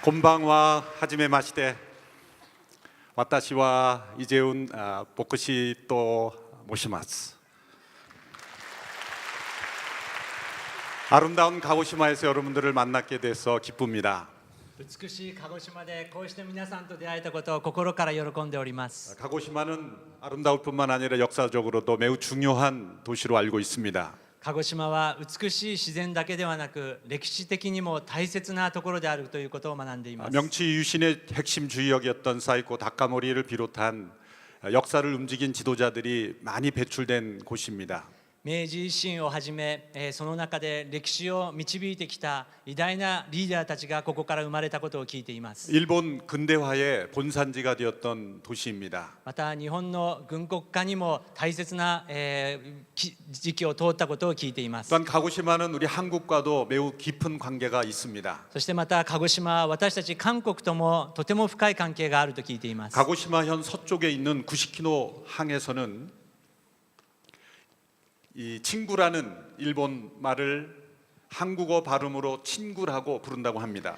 こんばんは。はじめまして。私はイジェウン牧師と申します。아름다운 가고시마에서 여러분들을 만나게 돼서 기쁩니다. 美しい鹿児島でこうして皆さんと出会えたことを心から喜んでおります。 가고시마는 아름다울 뿐만 아니라 역사적으로도 매우 중요한 도시로 알고 있습니다. 鹿児島は美しい自然だけではなく歴史的にも大切なところであるということを学んでいます。 명치 유신의 핵심 주역이었던 사이코 다카모리를 비롯한 역사를 움직인 지도자들이 많이 배출된 곳입니다. 明治維新をはじめ、その中で歴史を導いてきた偉大なリーダーたちがここから生まれたことを聞いています。 일본 근대화의 본산지가 되었던 도시입니다. また日本の軍国化にも大切な、時期を通ったことを聞いています。 또한 가고시마는 우리 한국과도 매우 깊은 관계가 있습니다. そしてまた鹿児島は私たち韓国ともとても深い関係があると聞いています。 가고시마현 서쪽에 있는 구시키노 항에서는 이 친구라는 일본 말을 한국어 발음으로 친구라고 부른다고 합니다.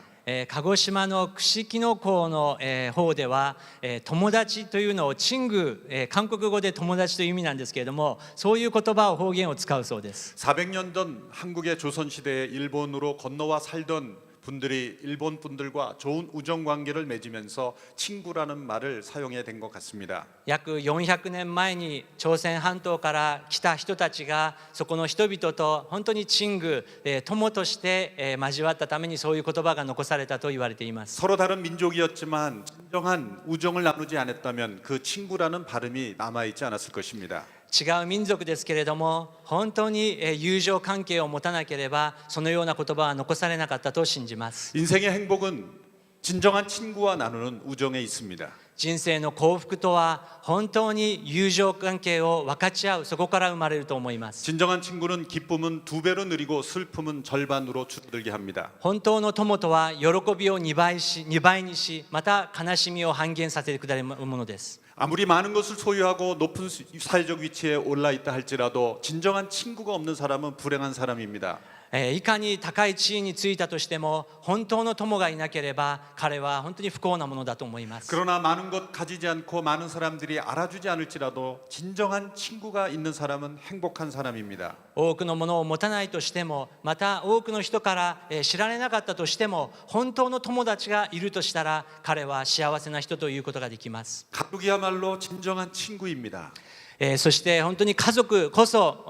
鹿児島の串木野港の、方では、友達というのをチング、韓国語で友達という意味なんですけれども、そういう言葉を方言を使うそうです。 400년 전 한국의 조선시대에 일본으로 건너와 살던 분들이 일본 분들과 좋은 우정 관계를 맺으면서 친구라는 말을 사용해 된 것 같습니다. 約400年前に朝鮮半島から来た人たちがそこの人々と本当にチング、友として、交わったためにそういう言葉が残されたと言われています。 서로 다른 민족이었지만 진정한 우정을 나누지 않았다면 그 친구라는 발음이 남아있지 않았을 것입니다. 違う民族ですけれども本当に友情関係を持たなければそのような言葉は残されなかったと信じます。 인생의 행복은 진정한 친구와 나누는 우정에 있습니다. 人生の幸福とは本当に友情関係を分かち合うそこから生まれると思います。 진정한 친구는 기쁨은 2배로 느리고 슬픔은 절반으로 줄어들게 합니다. 本当の友とは喜びを2倍にしまた悲しみを半減させてくれるものです。 아무리 많은 것을 소유하고 높은 사회적 위치에 올라 있다 할지라도 진정한 친구가 없는 사람은 불행한 사람입니다. いかに高い地位についたとしても本当の友がいなければ彼は本当に不幸なものだと思います。 그러나 많은 것 가지지 않고 많은 사람들이 알아주지 않을지라도 진정한 친구가 있는 사람은 행복한 사람입니다. 多くのものを持たないとしてもまた多くの人から知られなかったとしても本当の友達がいるとしたら彼は幸せな人ということができます。 가족이야말로 진정한 친구입니다. そして本当に家族こそ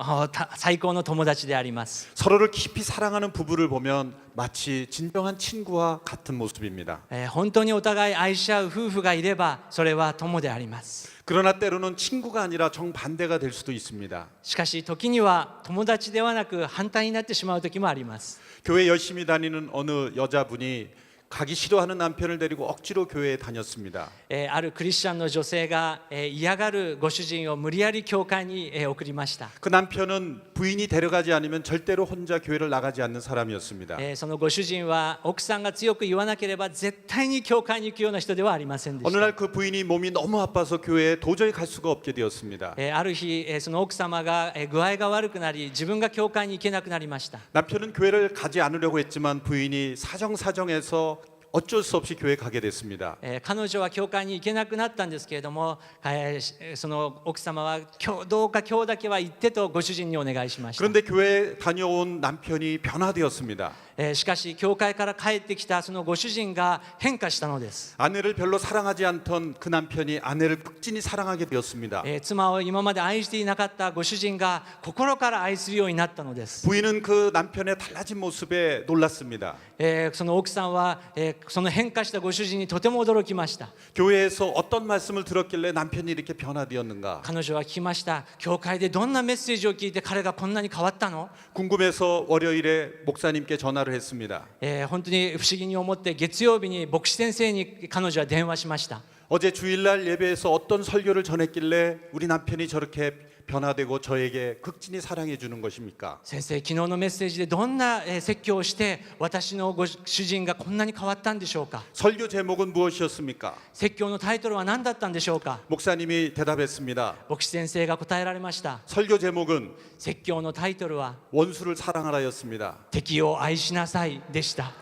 最高の友達であります。 서로를 깊이 사랑하는 부부를 보면 마치 진정한 친구와 같은 모습입니다. 本当にお互い愛し合う夫婦がいればそれは友であります。 그러나 때로는 친구가 아니라 정반대가 될 수도 있습니다. しかし時には友達ではなく反対になってしまう時もあります。 교회 열심히 다니는 어느 여자분이 가기 싫어하는 남편을 데리고 억지로 교회에 다녔습니다. あるクリスチャンの女性が嫌がるご主人を無理やり教会に送りました。 그 남편은 부인이 데려가지 않으면 절대로 혼자 교회를 나가지 않는 사람이었습니다. そのご主人は奥さんが強く言わなければ絶対に教会に行くような人ではありませんでし 어느 た。 날 그 부인이 몸이 너무 아파서 교회에 도저히 갈 수가 없게 되었습니다. ある日その奥様が具合が悪くなり自分が教会に行けなくなりました。 남편은 교회를 가지 않으려고 했지만 부인이 사정사정해서 어쩔 수 없이 교회에 가게 됐습니다. 彼女は教会に行けなくなったんですけれども、その奥様はどうか今日だけは行ってとご主人にお願いしました。 그런데 교회에 다녀온 남편이 변화되었습니다. しかし教会から帰ってきたそのご主人が変化したのです。 아내를 별로 사랑하지 않던 그 남편이 아내를 극진히 사랑하게 되었습니다. 妻を今まで愛していなかったご主人が心から愛するようになったのです。 부인은 그 남편의 달라진 모습에 놀랐습니다. その奥さんは、その変化したご主人にとても驚きました。 교회에서 어떤 말씀을 들었길래 남편이 이렇게 변화되었는가? 彼女は聞きました。教会でどんなメッセージを聞いて彼がこんなに変わったの？ 궁금해서 월요일에 목사님께 전화를 했습니다. 本当に不思議に思って月曜日に牧師先生に彼女は電話しました。 어제 주일날 예배에서 어떤 설교를 전했길래 우리 남편이 저렇게 변화되고 저에게 극진히 사랑해 주는 것입니까? 先生、昨日のメッセージでどんな説教をして私のご主人がこんなに変わったんでしょうか？ 설교 제목은 무엇이었습니까? 説教のタイトルは何だったんでしょうか？ 목사님이 대답했습니다. 牧師先生が答えられました。 설교 제목은 説教のタイトルは 원수를 사랑하라였습니다. 敵を愛しなさいでした。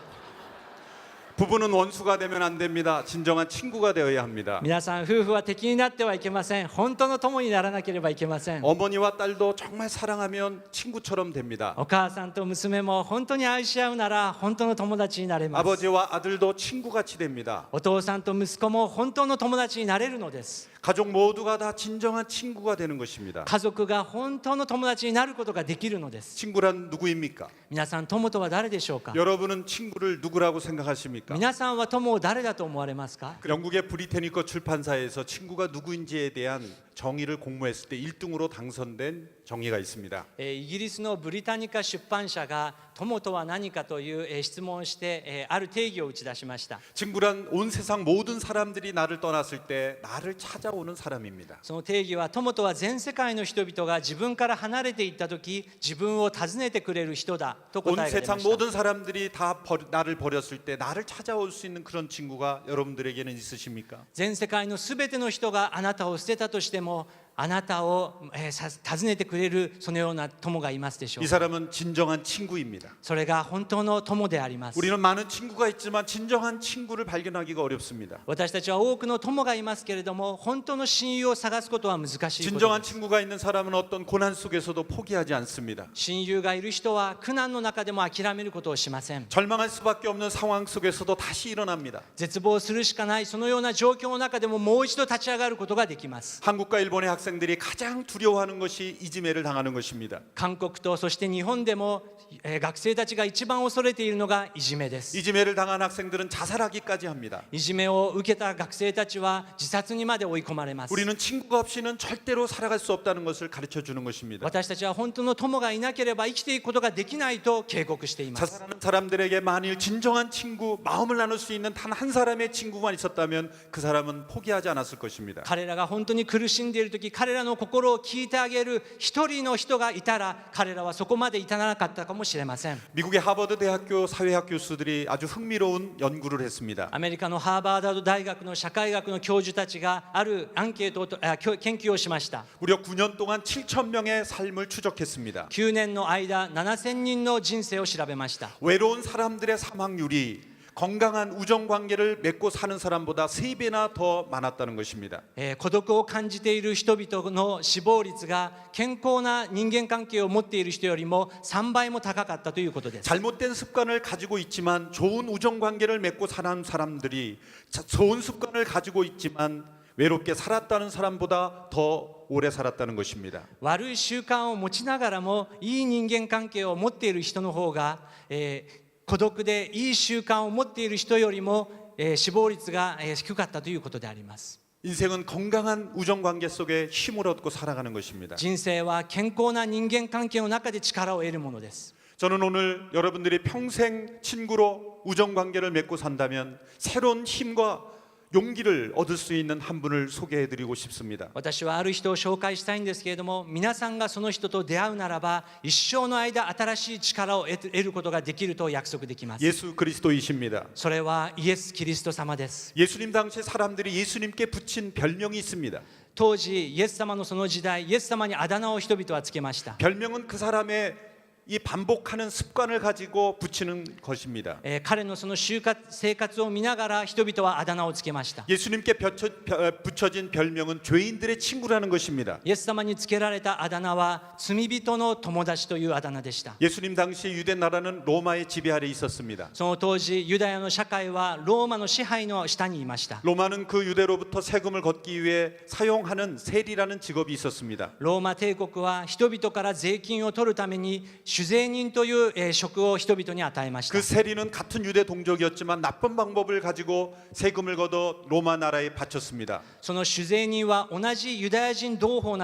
부부는 원수가 되면 안 됩니다. 진정한 친구가 되어야 합니다. 皆さん夫婦は敵になってはいけません。本当の友にならなければいけません。 어머니와 딸도 정말 사랑하면 친구처럼 됩니다. お母さんと娘も本当に愛し合うなら本当の友達になれます。 아버지와 아들도 친구같이 됩니다. お父さんと息子も本当の友達になれるのです。 가족 모두가 다 진정한 친구가 되는 것입니다. 家族が本当の友達になることができるのです。 친구란 누구입니까? 皆さん、友とは誰でしょうか？ 여러분은 친구를 누구라고 생각하십니까? 皆さんは友を誰だと思われますか？ 영국의 브리테니커 출판사에서 친구가 누구인지에 대한 정의를 공모했을 때 1등으로 당선된 정의가 있습니다. イギリスのブリタニカ出版社が友とは何かという質問をしてある定義を打ち出しました。 친구란 온 세상 모든 사람들이 나를 떠났을 때 나를 찾아오는 사람입니다. その定義は、友とは全世界の人々が自分から離れていった時、自分を訪ねてくれる人だと 온 答えが出 세상 ました。 모든 사람들이 다 나를 버렸을 때 나를 찾아올 수 있는 그런 친구가 여러분들에게는 있으십니까? 全世界のすべての人があなたを捨てたとしても、あなたを訪ねてくれるそのような友がいますでしょう 이 か。 사람은 진정한 친구입니다. それが本当の友であります。 우리는 많은 친구가 있지만 진정한 친구를 발견하기가 어렵습니다. 私たちは多くの友がいますけれども、本当の親友を探すことは難しいこと 진정한 です。 친구가 있는 사람은 어떤 고난 속에서도 포기하지 않습니다. 親友がいる人は苦難の中でも諦めることをしません。 절망할 수밖에 없는 상황 속에서도 다시 일어납니다. 絶望するしかないそのような状況の中でももう一度立ち上がることができます。 한국과 일본의 학생들이 가장 두려워하는 것이 이지매를 당하는 것입니다. 韓国とそして日本でも学生たちが一番恐れているのがいじめです。 이지매를 당한 학생들은 자살하기까지 합니다. いじめを受けた学生たちは自殺にまで追い込まれます。 우리는 친구가 없이는 절대로 살아갈 수 없다는 것을 가르쳐 주는 것입니다. 私たちは本当の友がいなければ生きていくことができないと警告しています。 자살하는 사람들에게 만일 진정한 친구, 마음을 나눌 수 있는 단 한 사람의 친구만 있었다면 그 사람은 포기하지 않았을 것입니다. 彼らが本当に苦しんでいる時、彼らの心を聞いてあげる一人の人がいたら、彼らはそこまで至らなかったかもしれません。 미국의 하버드 대학교 사회학 교수들이 아주 흥미로운 연구를 했습니다. アメリカのハーバード大学の社会学の教授たちがあるアンケートを研究をしました。 무려 9년 동안 7천 명의 삶을 추적했습니다. 9年の間、7000人の人生を調べました。 외로운 사람들의 사망률이 건강한 우정 관계를 맺고 사는 사람보다 3배나 더 많았다는 것입니다. 孤独を感じている人々の死亡率が健康な人間関係を持っている人よりも3倍も高かったということです。 잘못된 습관을 가지고 있지만 좋은 우정 관계를 맺고 사는 사람들이 좋은 습관을 가지고 있지만 외롭게 살았다는 사람보다 더 오래 살았다는 것입니다. 悪い習慣を持ちながらもいい人間関係を持っている人の方が、孤独でいい習慣を持っている人よりも、死亡率が低かったということであります。 인생은 건강한 우정 관계 속에 힘을 얻고 살아가는 것입니다. 人生は健康な人間関係の中で力を得るものです。 저는 오늘 여러분들이 평생 친구로 우정 관계를 맺고 산다면 새로운 힘과 용기를 얻을 수 있는 한 분을 소개해 드리고 싶습니다. 私はある人を紹介したいんですけれども、皆さんがその人と出会うならば一生の間新しい力を得ることができると約束できます。 예수 그리스도이십니다. それはイエス・キリスト様です。 예수님 당시 사람들이 예수님께 붙인 별명이 있습니다. 当時イエス様のその時代、イエス様にあだ名を人々はつけました。 별명은 그 사람의 이 반복하는 습관을 가지고 붙이는 것입니다. 彼のその生活を見ながら人々はあだ名をつけました。 예수님께 붙여진 별명은 죄인들의 친구라는 것입니다. イエス様につけられたあだ名は罪人の友達というあだ名でした。 예수님 당시 유대 나라는 로마의 지배 아래 있었습니다. その当時ユダヤの社会はローマの支配の下にいました。 로마는 그 유대로부터 세금을 걷기 위해 사용하는 세리라는 직업이 있었습니다. ローマ帝国は人々から税金を取るために主税人という職を人々に与えました。 그 세리는 같은 유대 동족이었지만 나쁜 방법을 가지고 세금을 걷어 로마 나라에 바쳤습니다. その主税人は同じユダヤ人同胞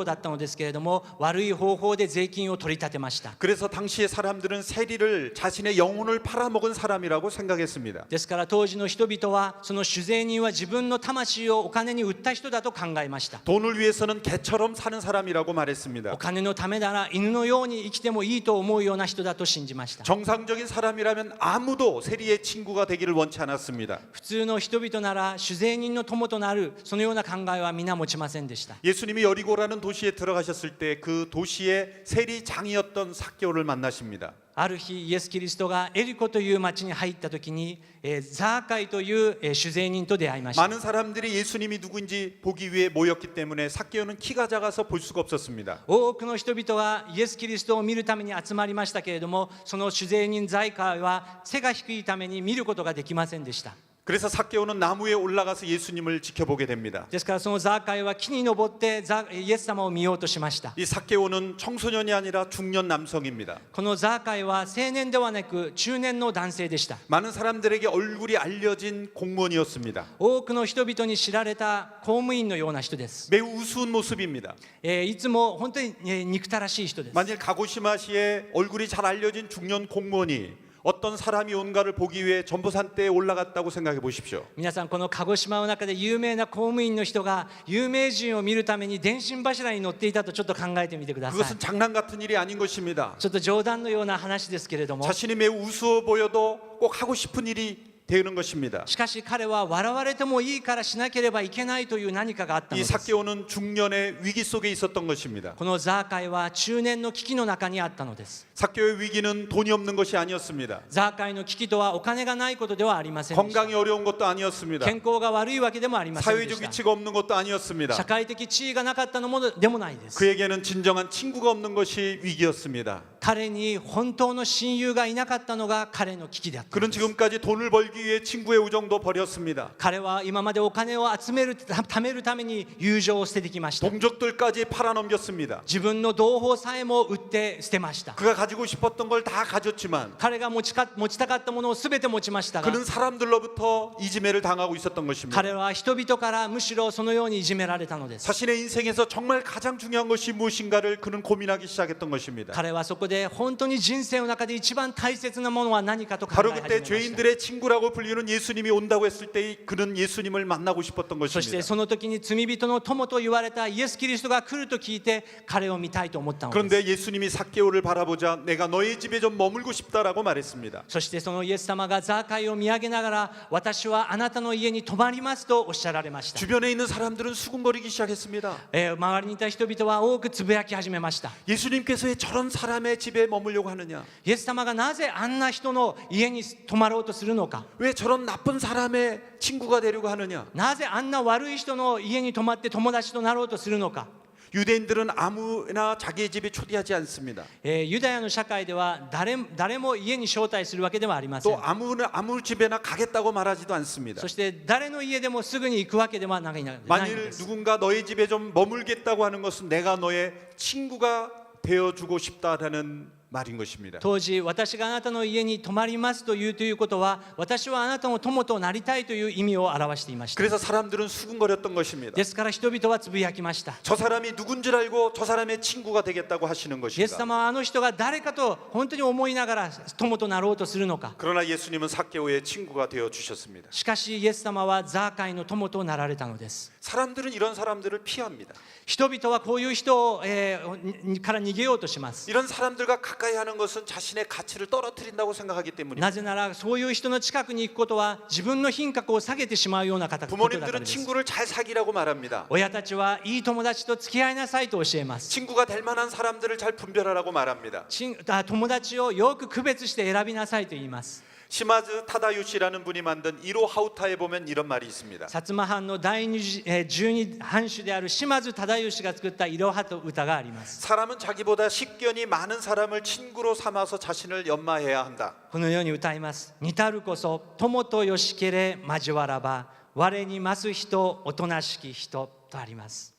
だったのですけれども、悪い方法で税金を取り立てました。 그래서 당시의 사람들은 세리를 자신의 영혼을 팔아먹은 사람이라고 생각했습니다. ですから当時の人々はその主税人は自分の魂をお金に売った人だと考えました。 돈을 위해서는 개처럼 사는 사람이라고 말했습니다. お金のためなら犬のように生きてもいいと思うような人だと信じました。 정상적인 사람이라면 아무도 세리의 친구가 되기를 원치 않았습니다. 普通の人々なら主税人の友となるそのような考えは皆持ちませんでした。 예수님이 여리고라는 도시에 들어가셨을 때 그 도시의 세리장이었던 삭개오를 만나십니다. ある日イエス・キリストがエリコという町に入った時にザーカイという酒税人と出会いました。 많은 사람들이 예수님이 누구인지 보기 위해 모였기 때문에 삭개오는 키가 작아서 볼 수가 없었습니다. 多くの人々はイエス・キリストを見るために集まりましたけれども、その酒税人ザーカイは背が低いために見ることができませんでした。 그래서 삭개오는 나무에 올라가서 예수님을 지켜보게 됩니다. ですからそのザーカイは木に登ってイエス様を見ようとしました。 이 삭개오는 청소년이 아니라 중년 남성입니다. このザーカイは青年ではなく中年の男性でした。 많은 사람들에게 얼굴이 알려진 공무원이었습니다. 多くの人々に知られた公務員のような人です。 매우 우스운 모습입니다. いつも本当に憎たらしい人です。 만일 가고시마시에 얼굴이 잘 알려진 중년 공무원이 어떤 사람이 온가를 보기 위해 전보산대에 올라갔다고 생각해 보십시오. 皆さんこの鹿児島の中で有名な公務員の人が有名人を見るために電信柱に乗っていたとちょっと考えてみてください。 그것은 장난 같은 일이 아닌 것입니다. ちょっと冗談のような話ですけれども、 자신이 매우 우스워 보여도 꼭 하고 싶은 일이 되는 것입니다. しかし彼は笑われてもいいからしなければいけないという何かがあったの 이 です。 삭개오는 중년의 위기 속에 있었던 것입니다. このザーカイは中年の危機の中にあったのです。 삭개오의 위기는 돈이 없는 것이 아니었습니다. ザーカイの危機とはお金がないことではありませんでした。 건강이 어려운 것도 아니었습니다. 健康が悪いわけでもありませんで 사회적 した。 위치가 없는 것도 아니었습니다. 社会的地位がなかったのもでもないです。 그에게는 진정한 친구가 없는 것이 위기였습니다. 彼に本当の親友がいなかったのが彼の危機であったの 그는 です。 지금까지 돈을 벌기 위해 친구의 우정도 버렸습니다. 彼は今までお金を集める貯めるために友情を捨ててきました。 동족들까지 팔아넘겼습니다. 自分の同胞さえも売って捨てました。 그가 가지고 싶었던 걸 다 가졌지만 彼が持ちたかったものを全て持ちましたが、 그는 사람들로부터 이지매를 당하고 있었던 것입니다. 彼は人々からむしろそのようにいじめられたのです。 자신의 인생에서 정말 가장 중요한 것이 무엇인가를 그는 고민하기 시작했던 것입니다. 彼はそこで本当に人生の中で一番大切なものは何かと考え 바로 始め 그때 ました。 죄인들의 친구라고 불리는 예수님이 온다고 했을 때 그는 예수님을 만나고 싶었던 そして 것입니다. その時に罪人の友と言われたイエス・キリストが来ると聞いて彼を見たいと思ったのです。 그런데 예수님이 삭개오를 바라보자 내가 너의 집에 좀 머물고 싶다라고 말했습니다. そしてそのイエス様がザーカイを見上げながら、私はあなたの家に泊まりますとおっしゃられました。 주변에 있는 사람들은 수군거리기 시작했습니다. 周りにいた人々は多くつぶやき始めました。 예수님께서 왜 저런 사람의 집에 머물려고 하느냐? イエス様がなぜあんな人の家に泊まろうとするのか、 왜 저런 나쁜 사람의 친구가 되려고 하느냐? なぜあんな悪い人の家に泊まって友達となろうとするのか。 유대인들은 아무나 자기의 집에 초대하지 않습니다. ユダヤの社会では誰も家に招待するわけではありません。 또 아무 집에나 가겠다고 말하지도 않습니다. そして誰の家でもすぐに行くわけではないんで 만일 す。 누군가 너의 집에 좀 머물겠다고 하는 것은 내가 너의 친구가 되어주고 싶다라는 말인 것입니다. 当時私があなたの家に泊まりますということは、私はあなたの友となりたいという意味を表していました。 그래서 사람들은 수군거렸던 것입니다. ですから人々はつぶやきました。 저 사람이 누군 줄 알고 저 사람의 친구가 되겠다고 하시는 イエス 것인가? 様はあの人が誰かと本当に思いながら友となろうとするのか。 그러나 예수님은 삭개오의 친구가 되어 주셨습니다. しかしイエス様はザーカイの友となられたのです。 사람들은 이런 사람들을 피합니다. 人々はこういう人を、から逃げようとします。 이런 사람들과 가까이 하는 것은 자신의 가치를 떨어뜨린다고 생각하기 때문입니다. なぜならそういう人の近くに行くことは自分の品格を下げてしまうようなことだから 부모님들은 です。 친구를 잘 사귀라고 말합니다. 親たちはいい友達と付き合いなさいと教えます。 친구가 될 만한 사람들을 잘 분별하라고 말합니다. 友達をよく区別して選びなさいと言います。 시마즈 타다요시라는 분이 만든 이로 하우타에 보면 이런 말이 있습니다. 薩摩藩の第12藩主である島津忠義が作ったいろはと歌があります。 사람은 자기보다 식견이 많은 사람을 친구로 삼아서 자신을 연마해야 한다. このように歌います。似たるこそ友とよしけれ交わらば、我に増す人おとなしき人とあります。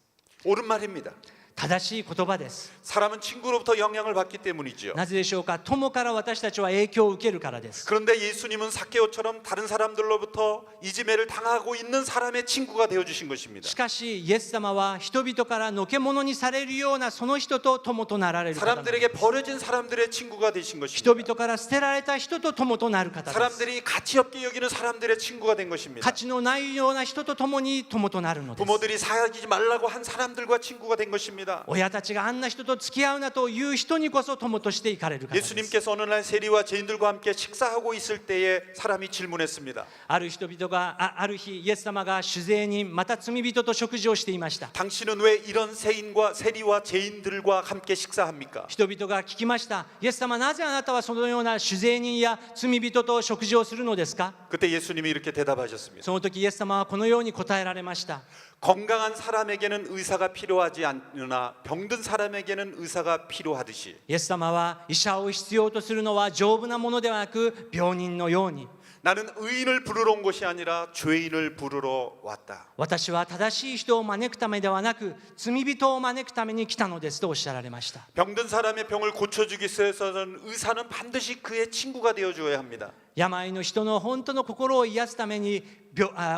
옳은 말입니다. 正しい言葉です。 사람은 친구로부터 영향을 받기 때문이지요. なぜでしょうか。友から私たちは影響を受けるからです。 그런데 예수님은 삭개오처럼 다른 사람들로부터 이지매를 당하고 있는 사람의 친구가 되어 주신 것입니다. しかしイエス様は人々からのけ者にされるようなその人と友となられる方なんです。 사람들에게 버려진 사람들의 친구가 되신 人 것입니다. 々から捨てられた人と友となる方です。 사람들이 가치 없게 여기는 사람들의 친구가 된 것입니다. 価値のないような人と共に友となるのです。 부모들이 사귀지 말라고 한 사람들과 친구가 된 것입니다. 합니까? 親たちがあんな人と付き合うなという人にこそ友として行かれる方です。 예수님께서 어느 날 세리와 죄인들과 함께 식사하고 있을 때에 사람이 질문했습니다. ある人々がある日イエス様が酒税人また罪人と食事をしていました。 당신은 왜 이런 세리와 죄인들과 함께 식사합니까? 人々が聞きました。イエス様、なぜあなたはそのような酒税人や罪人と食事をするのですか？ 그때 예수님이 이렇게 대답하셨습니다. その時イエス様はこのように答えられました。 건강한 사람에게는 의사가 필요하지 않으나 병든 사람에게는 의사가 필요하듯이 イエス様は医者を必要とするのは丈夫なものではなく病人のように、 나는 의인을 부르러 온 것이 아니라 죄인을 부르러 왔다. 私は正しい人を招くためではなく罪人を招くために来たのですとおっしゃられました。 병든 사람의 병을 고쳐주기 위해서는 의사는 반드시 그의 친구가 되어줘야 합니다. 病の人の本当の心を癒すために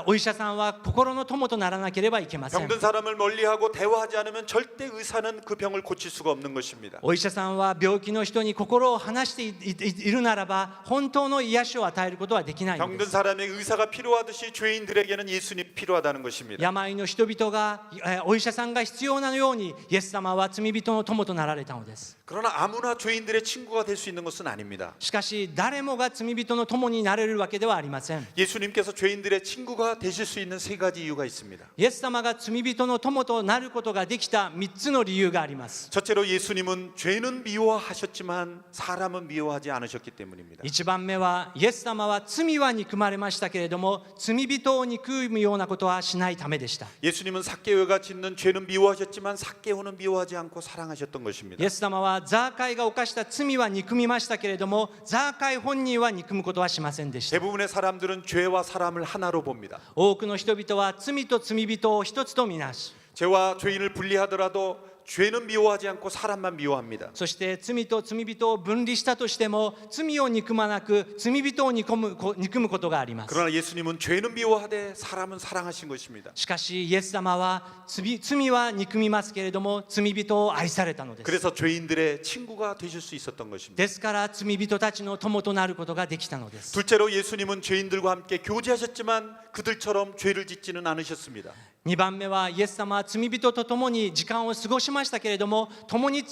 お医者さんは心の友とならなければいけません。 병든 사람을 멀리하고 대화하지 않으면 절대 의사는 그 병을 고칠 수가 없는 것입니다. お医者さんは病気の人に心を離しているならば本当の癒しを与えることはできないので 병든 す。 사람의 의사가 필요하듯이 죄인들에게는 예수님이 필요하다는 것입니다. 病の人々がお医者さんが必要なようにイエス様は罪人の友となられたのです。 그러나 아무나 죄인들의 친구가 될 수 있는 것은 아닙니다. しかし誰もが罪人の友になれるわけではありません。 예수님께서 죄인들의 친구가 되실 수 있는 세 가지 이유가 있습니다. イエス様が罪人の友となることができた3つの理由があります。 첫째로 예수님은 죄는 미워하셨지만 사람은 미워하지 않으셨기 때문입니다. 1番目はイエス様は罪は憎まれましたけれども罪人を憎むようなことはしないためでした。 예수님은 삭개오가 짓는 죄는 미워하셨지만 삭개오는 미워하지 않고 사랑하셨던 것입니다. イエス様はザーカイが犯した罪は憎みましたけれどもザーカイ本人は憎むことはしませんでした。 대부분의 사람들은 죄와 사람을 하나로 봅니다. 多くの人々は罪と罪人を一つとみなし、 죄와 죄인을 분리하더라도 죄는 미워하지 않고 사람만 미워합니다. そして罪と罪人を分離したとしても罪を憎まなく罪人を憎むことがあります。 그러나 예수님은 죄는 미워하되 사람은 사랑하신 것입니다. しかしイエス様は罪は憎みますけれども罪人を愛されたのです。 그래서 죄인들의 친구가 되실 수 있었던 것입니다. ですから罪人たちの友となることができたのです。 둘째로 예수님은 죄인들과 함께 교제하셨지만 그들처럼 죄를 짓지는 않으셨습니다. 2番目はイエス様は罪人と共に時間を過ごしましたけれども共に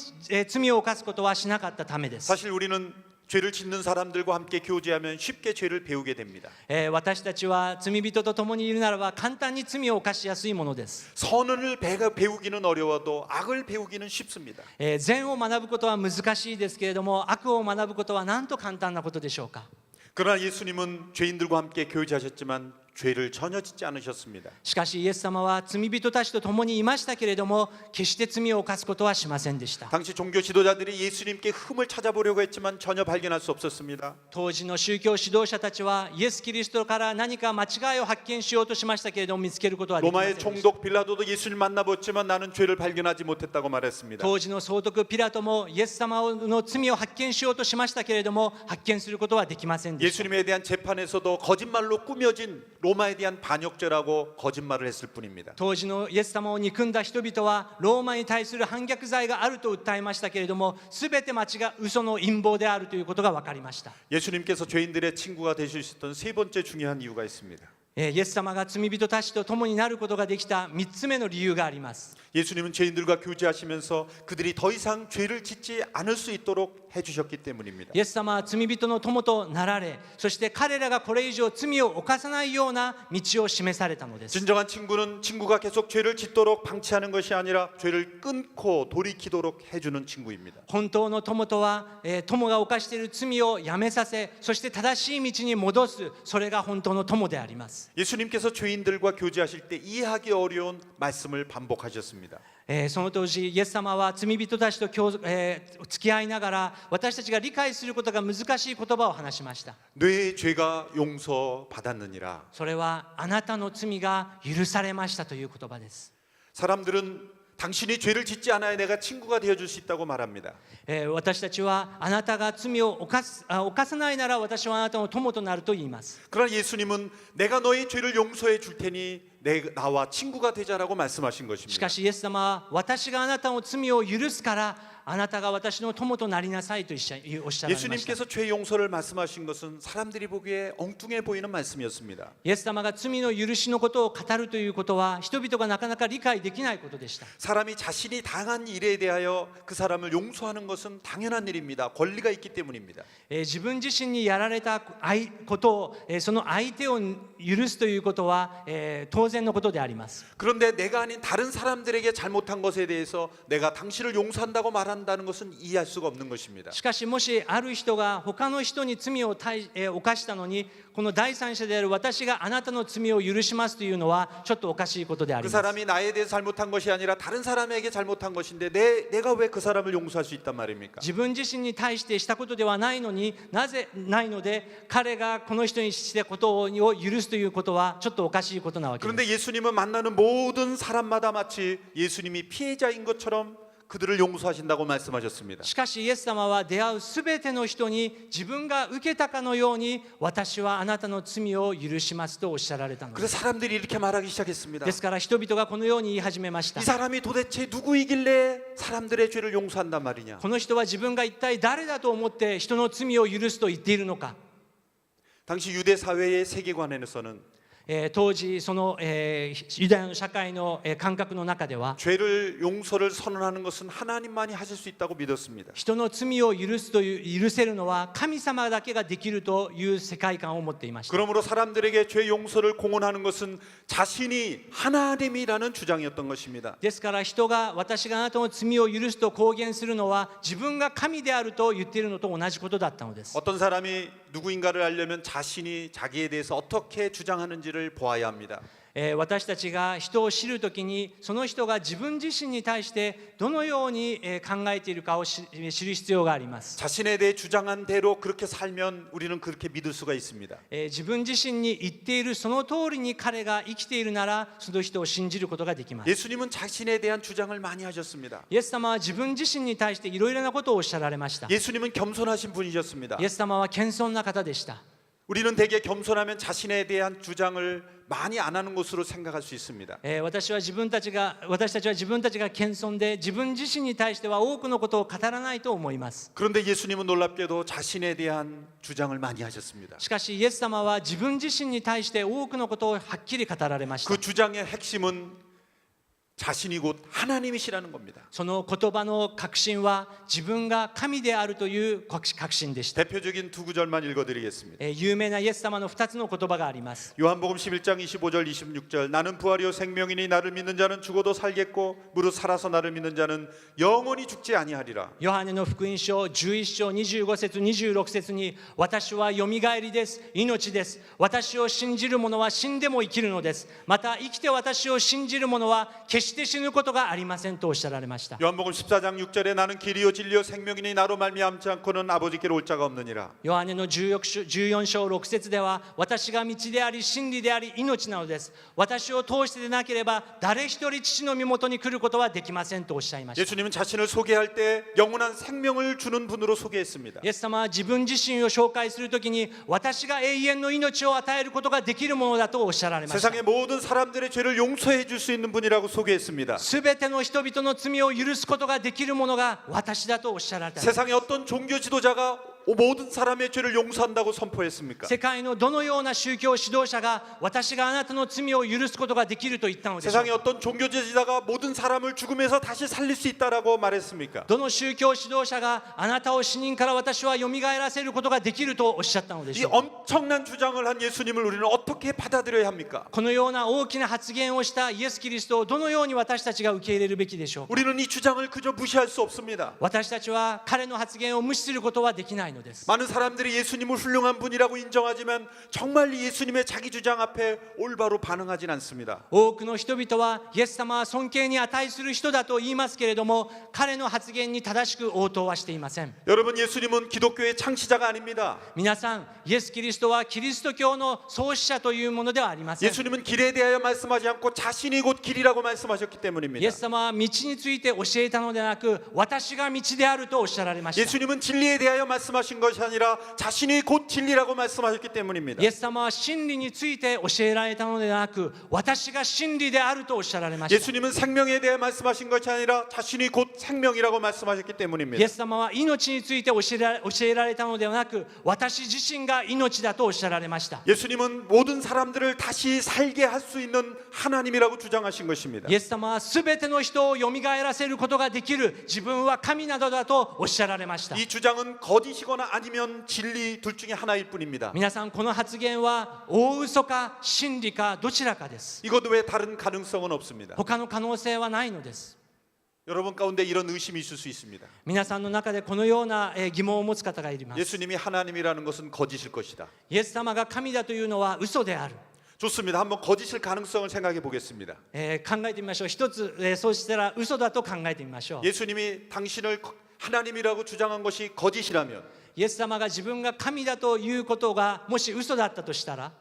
罪を犯すことはしなかったためです。 사실 우리는 죄를 짓는 사람들과 함께 교제하면 쉽게 죄를 배우게 됩니다. 私たちは罪人と共にいるならば簡単に罪を犯しやすいものです。 선을 배우기는 어려워도 악을 배우기는 쉽습니다. 善を学ぶことは難しいですけれども悪を学ぶことはなんと簡単なことでしょうか。 그러나 예수님은 죄인들과 함께 교제하셨지만 죄를 전혀 짓지 않으셨습니다. しかしイエス様は罪人たちと共にいましたけれども決して罪を犯すことはしませんでした。 당시 종교 지도자들이 예수님께 흠을 찾아보려고 했지만 전혀 발견할 수 없었습니다. 当時の宗教指導者たちはイエス・キリストから何か間違いを発見しようとしましたけれども見つけることはできません 로마의 でした。 총독 빌라도도 예수를 만나봤지만 나는 죄를 발견하지 못했다고 말했습니다. 当時の総督ピラトもイエス様の罪を発見しようとしましたけれども発見することはできませんでした。 예수님에 대한 재판에서도 거짓말로 꾸며진 로마에 대한 반역죄라고 거짓말을 했을 뿐입니다. 当時のイエス様を憎んだ人々はローマに対する反逆罪があると訴えましたけれども全て嘘の陰謀であるということが分かりました。 예수님께서 죄인들의 친구가 되실 수 있던 세 번째 중요한 이유가 있습니다. イエス様が罪人たちと共になることができた3つ目の理由があります。 예수님은 죄인들과 교제하시면서 그들이 더 이상 죄를 짓지 않을 수 있도록 해주셨기 때문입니다. イエス様は罪人の友となられそして彼らがこれ以上罪を犯さないような道を示されたのです。 진정한 친구는 친구가 계속 죄를 짓도록 방치하는 것이 아니라 죄를 끊고 돌이키도록 해주는 친구입니다. 本当の友とは、友が犯している罪をやめさせそして正しい道に戻すそれが本当の友であります。 예수님께서 죄인들과 교제하실 때 이해하기 어려운 말씀을 반복하셨습니다. その当時イエス様は罪人たちと付き合いながら私たちが理解することが難しい言葉を話しました。 내 죄가 용서받았느니라. それはあなたの罪が許されましたという言葉です。 사람들은 당신이 죄를 짓지 않아야 내가 친구가 되어줄 수 있다고 말합니다. 私たちはあなたが罪を犯さないなら私はあなたの友となると言います。 그러나 예수님은 내가 너의 죄를 용서해 줄 테니 나와 친구가 되자라고 말씀하신 し 것입니다. かしイエス様は私があなたの罪を許すからあなたが私の友となりなさいとおっしゃられました。 예수님께서 죄 용서를 말씀하신 것은 사람들이 보기에 엉뚱해 보이는 말씀이었습니다. イエス様が罪の許しのことを語るということは人々がなかなか理解できないことでした。 사람이 자신이 당한 일에 대하여 그 사람을 용서하는 것은 당연한 일입니다. 권리가 있기 때문입니다. 自分自身にやられたことをその相手を許すということは当然のことであります。 그런데 내가 아닌 다른 사람들에게 잘못한 것에 대해서 내가 당신을 용서한다고 말한다는 것은 이해할 수가 없는 것입니다. しかしもしある人が他の人に罪を犯したのにこの第三者である私があなたの罪を許しますというのはちょっとおかしいことであり 그 ます。 사람이 나에 대해서 잘못한 것이 아니라 다른 사람에게 잘못한 것인데 내가 왜 그 사람을 용서할 수 있단 말입니까? 自分自身に対してしたことではないのになぜないので彼がこの人にしたことを許すということはちょっとおかしいことなわけです。 그런데 예수님은 만나는 모든 사람마다 마치 예수님이 피해자인 것처럼 그들을 용서하신다고 말씀하셨습니다. しかしイエス様は出会うすべての人に自分が受けたかのように私はあなたの罪を許しますとおっしゃられたので 그래서 す。 사람들이 이렇게 말하기 시작했습니다. ですから人々がこのように言い始めました。 이 사람이 도대체 누구이길래 사람들의 죄를 용서한단 말이냐? この人は自分が一体誰だと思って人の罪を許すと言っているのか。 당시 유대 사회의 세계관에서는 当時そのユダヤの社会の感覚の中では 죄를 용서를 선언하는 것은 하나님만이 하실 수 있다고 믿었습니다. 人の罪を許せるのは神様だけができるという世界観を持っていました。 그러므로 사람들에게 죄 용서를 공언하는 것은 자신이 하나님이라는 주장이었던 것입니다. ですから人が私があなたの罪を許すと公言するのは自分が神であると言っているのと同じことだったのです。 어떤 사람이 누구인가를 알려면 자신이 자기에 대해서 어떻게 주장하는지를 보아야 합니다. 私たちが人を知るときにその人が自分自身に対してどのように考えているかを知る必要があります。 자신에 대해 주장한 대로 그렇게 살면 우리는 그렇게 믿을 수가 있습니다. 自分自身に言っているその通りに彼が生きているならその人を信じることができます。 예수님은 자신에 대한 주장을 많이 하셨습니다. イエス様は自分自身に対していろいろなことをおっしゃられました。 예수님은 겸손하신 분이셨습니다. イエス様は謙遜な方でした。 우리는 대개 겸손하면 자신에 대한 주장을 많이 안 하는 것으로 생각할 수 있습니다. 私たちは自分たちが謙遜で自分自身に対しては多くのことを語らないと思います。 그런데 예수님은 놀랍게도 자신에 대한 주장을 많이 하셨습니다. しかしイエス様は自分自身に対して多くのことをはっきり語られました。 그 주장의 핵심은 자신이 곧 하나님이시라는 겁니다. その言葉の核心は自分が神であるという核心でした。 대표적인 두 구절만 읽어드리겠습니다. 有名なイエス様の2つの言葉があります。 요한복음 11장 25절 26절 나는 부활이요 생명이니 나를 믿는 자는 죽어도 살겠고 무릇 살아서 나를 믿는 자는 영원히 죽지 아니하리라. ヨハネの福音書11章25節26節に私はよみがえりです、命です。私を信じる者は死んでも生きるのです。また生きて私を信じる者は決して死ぬことがありませんとおっしゃられました。 요한복음 14장 6절에 나는 길이요 진리요 생명이니 나로 말미암지 않고는 아버지께로 올 자가 없느니라. ヨハネの14章6節では私が道であり真理であり命なのです。私を通してでなければ誰一人父の身元に来ることはできませんとおっしゃいました。 예수님은 자신을 소개할 때 영원한 생명을 주는 분으로 소개했습니다. イエス様は自分自身を紹介するときに私が永遠の命を与えることができるものだとおっしゃられました。 세상의 모든 사람들의 죄를 용서해 줄 수 있는 분이라고 소개했습니다. すべての人々の罪を許すことができるものが私だとおっしゃられた。 세상의 어떤 종교 지도자가 모든 사람의 죄를 용서한다고 선포했습니까? 世界のどのような宗教指導者が私があなたの罪を許すことができると言ったのでしょう 세상의 か。 어떤 종교 지도자가 모든 사람을 죽음에서 다시 살릴 수 있다라고 말했습니까? どの宗教指導者があなたを死人から私はよみがえらせることができるとおっしゃったので 이 しょうか。 엄청난 주장을 한 예수님을 우리는 어떻게 받아들여야 합니까? このような大きな発言をしたイエス・キリストをどのように私たちが受け入れるべきでしょうか。 우리는 이 주장을 그저 무시할 수 없습니다. 私たちは彼の発言を無視することはできないのです。 많은 사람들이 예수님을 훌륭한 분이라고 인정하지만 정말 예수님의 자기 주장 앞에 올바로 반응하진 않습니다. 多くの人々はイエス様は尊敬に値する人だと言いますけれども彼の発言に正しく応答はしていません。 여러분 예수님은 기독교의 창시자가 아닙니다. 皆さんイエス・キリストはキリスト教の創始者というものではありません。 예수님은 길에 대하여 말씀하지 않고 자신이 곧 길이라고 말씀하셨기 イ 때문입니다. エス様は道について教えたのではなく私が道であるとおっしゃられました。 예수님은 진리에 대하여 말씀하지 말씀하신 것이 아니라 자신이 곧 진리라고 말씀하셨기 때문입니다. イエス様は真理について教えられたのではなく、私が真理であるとおっしゃられました。 예수님은 생명에 대해 말씀하신 것이 아니라 자신이 곧 생명이라고 말씀하셨기 イ 때문입니다. エス様は命について教えられたのではなく、私自身が命だとおっしゃられました。 예수님은 모든 사람들을 다시 살게 할 수 있는 하나님이라고 주장하신 것입니다. イエス様はすべての人をよみがえらせることができる自分は神などだとおっしゃられました。 이 주장은 거짓이거나 아니면 진리 둘 중에 하나일 뿐입니다. 皆さん、この発言は大嘘か真理かどちらかです。 이것 외에 다른 가능성은 없습니다. 他の可能性はないのです。 여러분 가운데 이런 의심이 있을 수 있습니다. 皆さんの中でこのような疑問を持つ方がいます。 예수님이 하나님이라는 것은 거짓일 것이다. イエス様が神だというのは嘘である。 좋습니다. 한번 거짓일 가능성을 생각해 보겠습니다. 考えてみましょう。一つ、そうしたら嘘だと考えてみましょう。 예수님이 당신을 하나님이라고 주장한 것이 거짓이라면 イエス様が自分が神だということがもし嘘だったとしたら、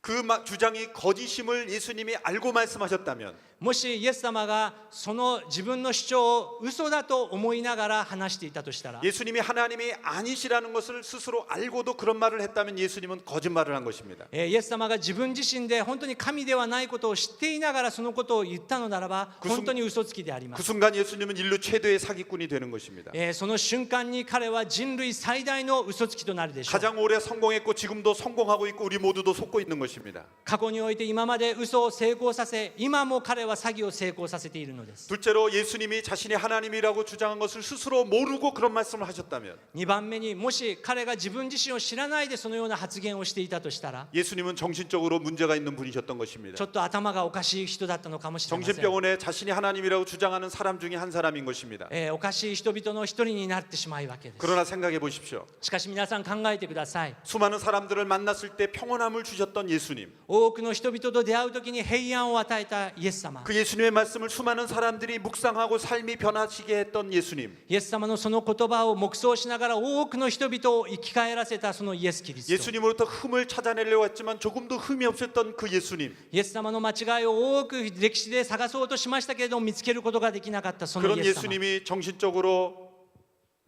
그 주장이 거짓임을 예수님이 알고 말씀하셨다면 もしイエス様がその自分の主張を嘘だと思いながら話していたとしたら、 예수님이 하나님이 아니시라는 것을 스스로 알고도 그런 말을 했다면 예수님은 거짓말을 한 것입니다. イエス様が自分自身で本当に神ではないことを知っていながらそのことを言ったのならば、本当に嘘つきでありま 그 す。 순간 예수님은 인류 최대의 사기꾼이 되는 것입니다. その瞬間に彼は人類最大の嘘つきとなるでしょう。 가장 오래 성공했고 지금도 성공하고 있고 우리 모두도 속고 있는 것입니다. 過去において今まで嘘を成功させ、今も彼は詐欺を成功させているのです。 둘째로 예수님이 자신이 하나님이라고 주장한 것을 스스로 모르고 그런 말씀을 하셨다면 2番目に、もし彼が自分自身を知らないでそのような発言をしていたとしたら、 예수님은 정신적으로 문제가 있는 분이셨던 것입니다. ちょっと頭がおかしい人だったのかもしれません。 정신병원에 자신이 하나님이라고 주장하는 사람 중에 한 사람인 것입니다. おかしい人々の一人になってしまうわけです。 그러나 생각해 보십시오. しかし皆さん考えてください。 수많은 사람들을 만났을 때 평온함을 주셨던 예수님. 多くの人々と出会うときに平安を与えたイエス様。 그 예수님의 말씀을 수많은 사람들이 묵상하고 삶이 변화지게 했던 예수님. イエス様のその言葉を黙想しながら多くの人々を生き返らせたそのイエス・キリスト。 예수님으로부터 흠을 찾아내려고 했지만 조금도 흠이 없었던 그 예수님. イエス様の間違いを多く歴史で探そうとしましたけれども見つけることができなかったその 그런 イエス様。 예수님이 정신적으로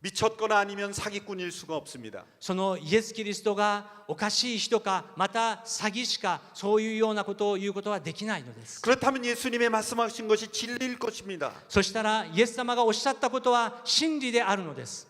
미쳤거나 아니면 사기꾼일 수가 없습니다. そのイエス・キリストがおかしい人かまた詐欺師かそういうようなことを言うことはできないのです。 그렇다면 예수님의 말씀하신 것이 진리일 것입니다. そしたらイエス様がおっしゃったことは真理であるのです。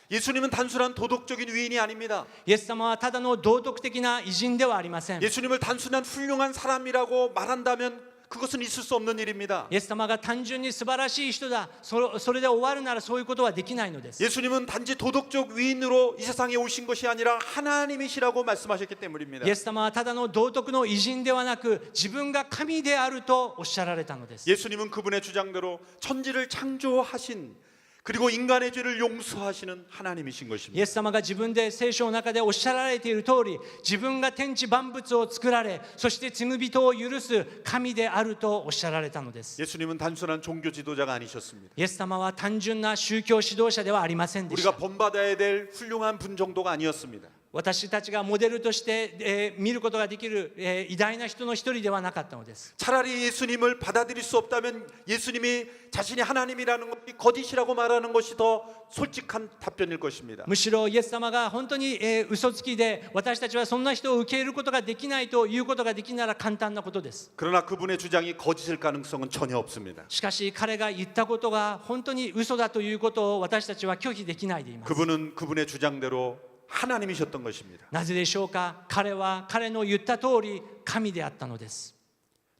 예수님은 단순한 도덕적인 위인이 아닙니다. イエス様はただの道徳的な偉人ではありません。 예수님을 단순한 훌륭한 사람이라고 말한다면 그것은 있을 수 없는 일입니다. イエス様が単純に素晴らしい人だ、それで終わるならそういうことはできないのです。 예수님은 단지 도덕적 위인으로 이 세상에 오신 것이 아니라 하나님이시라고 말씀하셨기 때문입니다. イエス様はただの道徳の偉人ではなく自分が神であるとおっしゃられたのです。 예수님은 그분의 주장대로 천지를 창조하신 그리고 인간의 죄를 용서하시는 하나님이신 イ 것입니다. エス様が自分で聖書の中でおっしゃられている通り、自分が天地万物を作られ、そして罪人を許す神であるとおっしゃられたのです。 예수님은 단순한 종교 지도자가 아니셨습니다. イエス様は単純な宗教指導者ではありませんでし 우리가 た。 본받아야 될 훌륭한 분 정도가 아니었습니다. 私たちがモデルとして、見ることができる、偉大な人の一人ではなかったのです。 차라리 예수님을 받아들일 수 없다면 예수님이 자신이 하나님이라는 것이 거짓이라고 말하는 것이 더 솔직한 답변일 것입니다. むしろイエス様が本当に、嘘つきで私たちはそんな人を受け入れることができないということができなら簡単なことです。 그러나 그분의 주장이 거짓일 가능성은 전혀 없습니다. しかし彼が言ったことが本当に嘘だということを私たちは拒否できないでいます。 그분은 그분의 주장대로 하나님이셨던 것입니다. なぜでしょうか。彼は彼の言った通り神であったのです。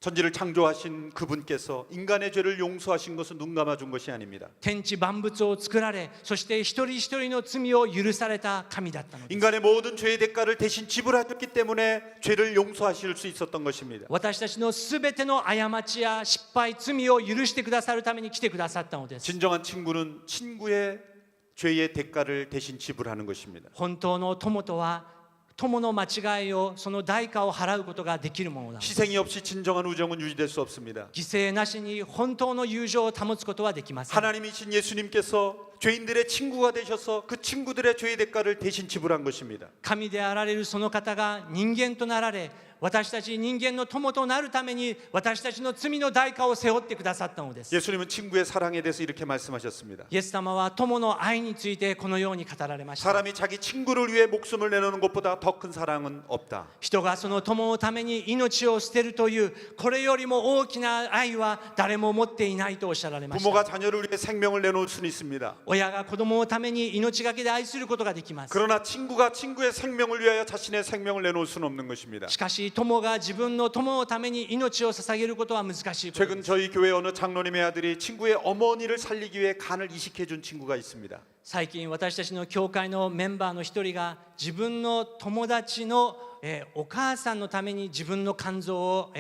천지를 창조하신 그분께서 인간의 죄를 용서하신 것은 눈 감아준 것이 아닙니다. 天地万物を作られ、そして一人一人の罪を許された神だったのです。 인간의 모든 죄의 대가를 대신 지불하셨기 때문에 죄를 용서하실 수 있었던 것입니다. 私たちのすべての過ちや失敗、罪を許してくださるために来てくださったのです。 진정한 친구는 친구의 죄의 대가를 대신 지불하는 것입니다. 本当の友とは友の間違いをその代価を払うことができるものだ。 희생이 없이 진정한 우정은 유지될 수 없습니다. 犠牲なしに本当の友情を保つことはできません。 하나님이신 예수님께서 죄인들의 친구가 되셔서 그 친구들의 죄의 대가를 대신 지불한 것입니다. 神であられるその方が人間となられ、私たち人間の友となるために私たちの罪の代価を背負ってくださったのです。 예수님은 친구의 사랑에 대해서 이렇게 말씀하셨습니다. イエス様は友の愛についてこのように語られました。 사람이 자기 친구를 위해 목숨을 내놓는 것보다 더 큰 사랑은 없다. 人がその友のために命を捨てるというこれよりも大きな愛は誰も持っていないとおっしゃられました。 부모가 자녀를 위해 생명을 내놓을 수는 있습니다. 親が子供のために命がけで愛することができます。 그러나 친구가 친구의 생명을 위하여 자신의 생명을 내놓을 수는 없는 것입니다. しかし友が自分の友のために命を捧げることは難しいことで 최근 す。 저희 교회 어느 장로님의 아들이 친구의 어머니를 살리기 위해 간을 이식해 준 친구가 있습니다. 最近私たちの教会のメンバーの一人が自分の友達のお母さんのために自分の肝臓を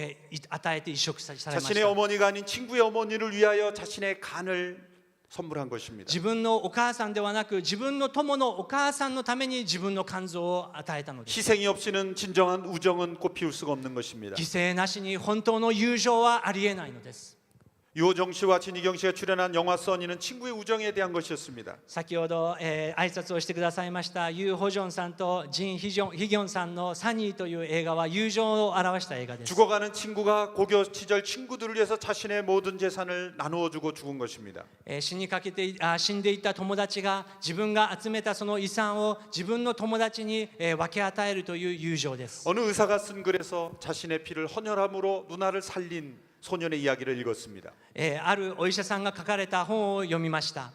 与えて移植されまし 자신의 た。 어머니가 아닌 친구의 어머니를 위하여 자신의 간을 선물한 것입니다. 自分のお母さんではなく自分の友のお母さんのために自分の肝臓を与えたのです。 희생이 없이는 진정한 우정은 꽃피울 수가 없는 것입니다. 犠牲なしに本当の友情はありえないのです。 유호정 씨와 진희경 씨가 출연한 영화 써니는 친구의 우정에 대한 것이었습니다. 先ほど、挨拶をしてくださいましたユー・ホジョンさんとジン・ヒギョンさんのサニーという映画は友情を表した映画です。 죽어가는 친구가 고교 시절 친구들을 위해서 자신의 모든 재산을 나누어주고 죽은 것입니다. 死んでいた友達が自分が集めたその遺産を自分の友達に分け与えるという友情です。 어느 의사가 쓴 글에서 자신의 피를 헌혈함으로 누나를 살린 소년의 이야기를 읽었습니다. あるお医者さんが書かれた本を読みました。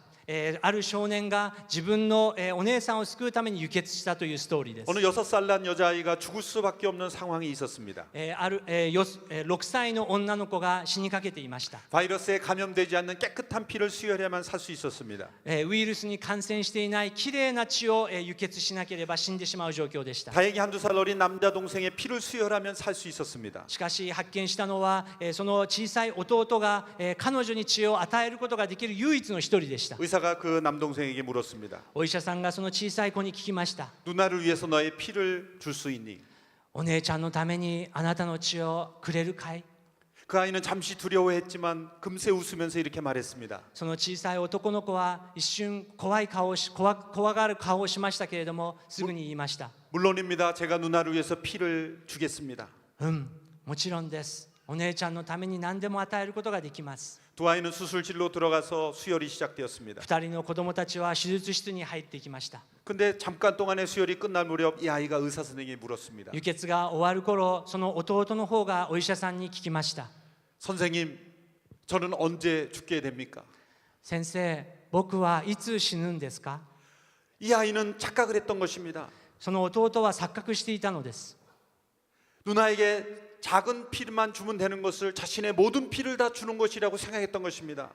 ある少年が自分のお姉さんを救うために輸血したというストーリーです。 어느 6살 난 여자아이가 죽을 수밖에 없는 상황이 있었습니다. 6歳の女の子が死にかけていました。 바이러스에 감염되지 않는 깨끗한 피를 수혈해야만 살 수 있었습니다. ウイルスに感染していないきれいな血を輸血しなければ死んでしまう状況でした。 다행히 한두 살 어린 남자 동생의 피를 수혈하면 살 수 있었습니다. しかし発見したのはその小さい弟が彼女に血を与えることができる唯一の一人でした。 의사가 그 남동생에게 물었습니다. お医者さんがその小さい子に聞きました。 누나를 위해서 너의 피를 줄 수 있니? お姉ちゃんのためにあなたの血をくれるかい？ 그 아이는 잠시 두려워했지만 금세 웃으면서 이렇게 말했습니다. その小さい男の子は一瞬怖がる顔をしましたけれどもすぐに言いました。 물론입니다. 제가 누나를 위해서 피를 주겠습니다. もちろんです。お姉ちゃんのために何でも与えることができます。 두 아이는 수술실로 들어가서 수혈이 시작되었습니다. 2人の子供たちは手術室に入っていきました。 근데 잠깐 동안의 수혈이 끝날 무렵 이 아이가 의사 선생님에게 물었습니다. 輸血が終わる頃その弟の方がお医者さんに聞きました。 선생님, 저는 언제 죽게 됩니까? 先生、僕はいつ死ぬんですか？ 이 아이는 착각을 했던 것입니다. その弟は錯覚していたのです。 누나에게 작은 피만 주면 되는 것을 자신의 모든 피를 다 주는 것이라고 생각했던 것입니다.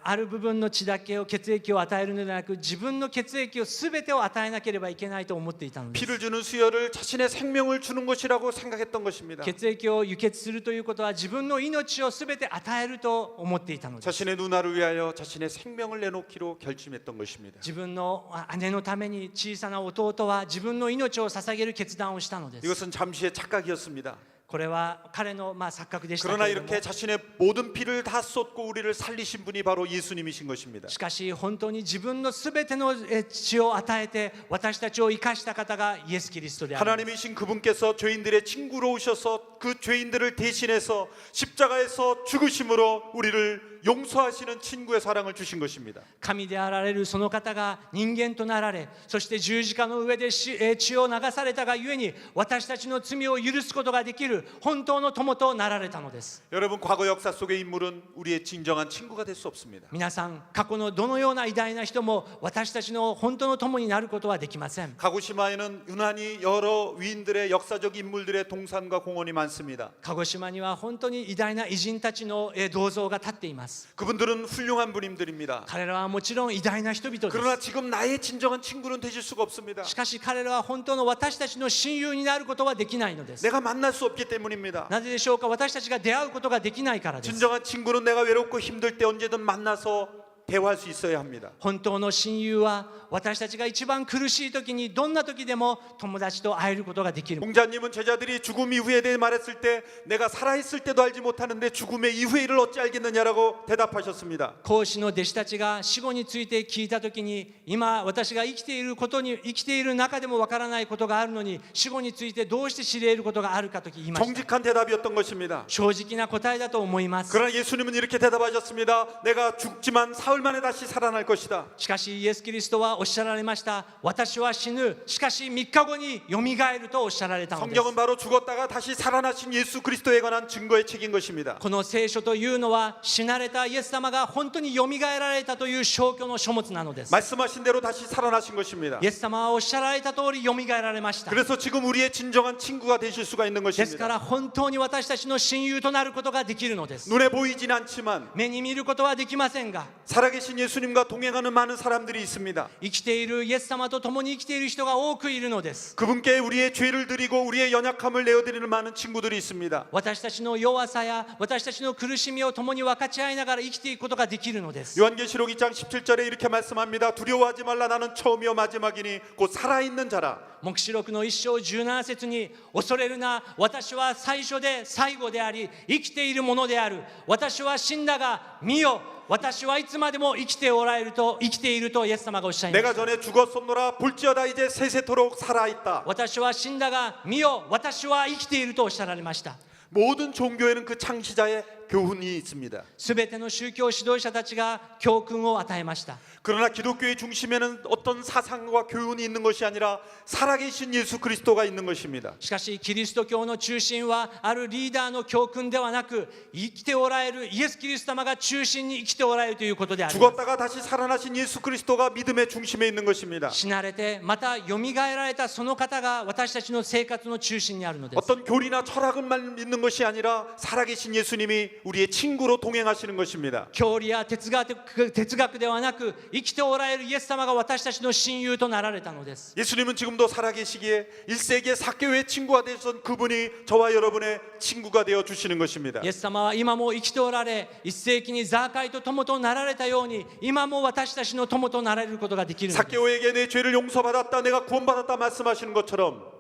ある部分の血だけを血液を与えるのではなく自分の血液を全てを与えなければいけないと思っていたのです。 피를 주는 수혈을 자신의 생명을 주는 것이라고 생각했던 것입니다. 血液を輸血するということは自分の命を全て与えると思っていたのです。 자신의 누나를 위하여 자신의 생명을 내놓기로 결심했던 것입니다. 自分の姉のために小さな弟は自分の命を捧げる決断をしたのです。 이것은 잠시의 착각이었습니다. これは彼の錯覚でしたけ 그러나 れども 이렇게 자신의 모든 피를 다 쏟고 우리를 살리신 분이 바로 예수님이신 것입니다. しかし本当に自分のすべての血を与えて私たちを生かした方がイエス・キリストであります。 하나님이신 그분께서 죄인들의 친구로 오셔서 그 죄인들을 대신해서 십자가에서 죽으심으로 우리를 용서하시는 친구의 사랑을 주신 것입니다. 神であられるその方が人間となられ、そして十字架の上で血を流されたがゆえに私たちの罪を許すことができる本当の友となられたのです。 여러분, 과거 역사 속의 인물은 우리의 진정한 친구가 될 수 없습니다. 皆さん、過去のどのような偉大な人も私たちの本当の友になることはできません。 가고시마에는 유난히 여러 위인들의 역사적 인물들의 동산과 공원이 많습니다. 鹿児島には本当に偉大な偉人たちの銅像が立っています。 그분들은 훌륭한 분들입니다. 彼らはもちろん偉大な人々で 그러나 す。 지금 나의 진정한 친구는 되실 수가 없습니다. しかし彼らは本当の私たちの親友になることはできないのです。 내가 만날 수 없기 때문입니다. なぜでしょうか？私たちが出会うことができないからです。 진정한 친구는 내가 외롭고 힘들 때 언제든 만나서 대화할 수 있어야 합니다. 本当の親友は私たちが一番苦しい時にどんな時でも友達と会えることができる。 공자님은 제자들이 죽음 이후에 대해 말했을 때 내가 살아있을 때도 알지 못하는데 죽음의 이후의 일을 어찌 알겠느냐라고 대답하셨습니다. 孔子の弟子たちが死後について聞いた時に、今私が生きている中でもわからないことがあるのに、死後についてどうして知り得ることがあるかと言いました。 정직한 대답이었던 것입니다. 正直な答えだと思います。 그러나 예수님은 이렇게 대답하셨습니다. 내가 죽지만 사흘 만에 다시 살아날 것이다. しかしイエス・キリストはおっしゃられました。私は死ぬ、しかし3日後によみがえるとおっしゃられたのです。 성경은 바로 죽었다가 다시 살아나신 예수 그리스도에 관한 증거의 책인 것입니다. この聖書というのは死なれたイエス様が本当によみがえられたという証拠の書物なのです。 말씀하신 대로 다시 살아나신 것입니다. イエス様はおっしゃられた通りよみがえられました。 그래서 지금 우리의 진정한 친구가 되실 수가 있는 ですか 것입니다. ら本当に私たちの親友となることができるのです。 눈에 보이진 않지만 目に見ることはできませんが、 살아계신 예수님과 동행하는 많은 사람들이 있습니다. 生きているイエス様と共に生きている人が多くいるのです。 그분께 우리의 죄를 드리고 우리의 연약함을 내어드리는 많은 친구들이 있습니다. 私たちの弱さや私たちの苦しみを共に分かち合いながら生きていくことができるのです。 요한계시록 2장 17절에 이렇게 말씀합니다. 두려워하지 말라. 나는 처음이요 마지막이니 곧 살아있는 자라. 黙示録の1章17節に、恐れるな、私は最初で最後であり生きているものである。私は死んだが見よ、私はいつまでも生きているとイエス様がおっしゃいまし 내가 た。 전에 죽었었노라 볼지어다 이제 세세토록 살아있다. 私は死んだが見よ、私は生きているとおっしゃられました。 모든 종교에는 그 창시자의 교훈이 있습니다. すべての宗教指導者たちが教訓を与えました。 그러나 기독교의 중심에는 어떤 사상과 교훈이 있는 것이 아니라 살아계신 예수 그리스도가 있는 것입니다. しかしキリスト教の中心はあるリーダーの教訓ではなく、生きておられるイエス・キリスト様が中心に生きておられるということであります。 죽었다가 다시 살아나신 예수 그리스도가 믿음의 중심에 있는 것입니다. 死なれてまたよみがえられたその方が私たちの生活の中心にあるのです。 어떤 교리나 철학만 믿는 것이 아니라 살아계신 예수님이 우리의 친구로 동행하시는 것입니다. 教理や哲学ではなく、生きておられるイエス様が私たちの親友となられたのです。 예수님은 지금도 살아계시기에 1세기의 사개오의 친구가 되셨던 그분이 저와 여러분의 친구가 되어 주시는 것입니다. イエス様は今も生きておられ、1世紀にザーカイと友となられたように、今も私たちの友となられることができるのです。 사개오에게 내 죄를 용서받았다 내가 구원받았다 말씀하시는 것처럼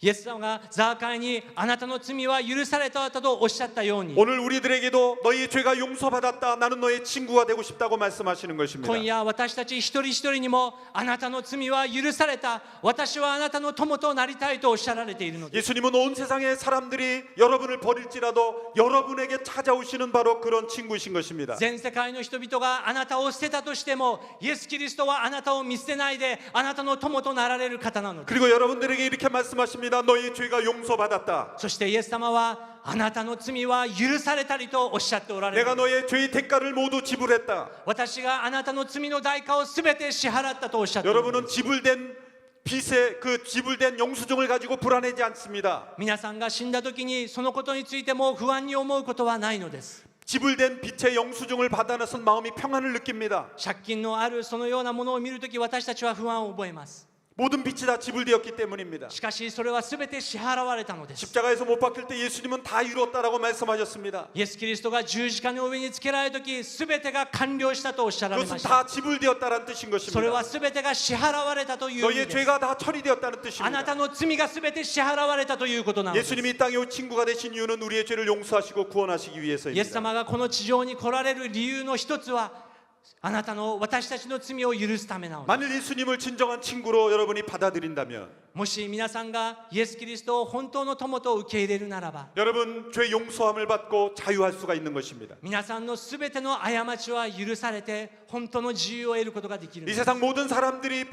イエス様がザーカイにあなたの罪は許されたとおっしゃったように、 오늘 우리들에게도 너희의 죄가 용서받았다 나는 너의 친구가 되고 싶다고 말씀하시는 것입니다. 今夜私たち一人一人にもあなたの罪は許された、私はあなたの友となりたいとおっしゃられているのです。 예수님은 온 세상의 사람들이 여러분을 버릴지라도 여러분에게 찾아오시는 바로 그런 친구이신 것입니다. 全世界の人々があなたを捨てたとしても、イエス・キリストはあなたを見捨てないであなたの友となられる方なのです。 그리고 여러분들에게 이렇게 말씀하십니다. 너희의 죄가 용서받았다. そしてイエス様はあなたの罪は許されたりとおっしゃっておられる。 내가 너의 죄의 대가를 모두 지불했다. 私があなたの罪の代価をすべて支払ったとおっしゃっておられる。 여러분은 지불된 빚의 그 지불된 영수증을 가지고 불안하지 않습니다. 皆さんが死んだ時にそのことについても不安に思うことはないのです。 지불된 빚의 영수증을 받아내서 마음이 평안을 느낍니다. 借金のあるそのようなものを見るとき、私たちは不安を覚えます。 모든 빚이 다 지불되었기 때문입니다. しかしそれはすべて支払われたのです。 십자가에서 못 박힐 때 예수님은 다 이루었다라고 말씀하셨습니다. イエス・キリストが十字架の上につけられたとき、すべてが完了したとおっしゃられま 그것은 した。 다 지불되었다는 뜻인 それ 것입니다. はすべてが支払われたという意味 너희의 です。 죄가 다 처리되었다는 あな 뜻입니다. たの罪がすべて支払われたということなのです。 예수님이 이 땅에 온 친구가 되신 이유는 우리의 죄를 용서하시고 구원하시기 イエス 위해서입니다. 様がこの地上に来られる理由の一つは、あなたの私たちの罪を許すためなのです。 만일 예수님을 진정한 친구로 여러분이 받아들인다면 もし皆さんがイエス・キリストを本当の友と受け入れるならば、 여러분 죄 용서함을 받고 자유할 수가 있는 것입니다. 皆さんのすべての過ちは許されて本当の自由を得ることができるん 이 です。 세상 모든 사람들이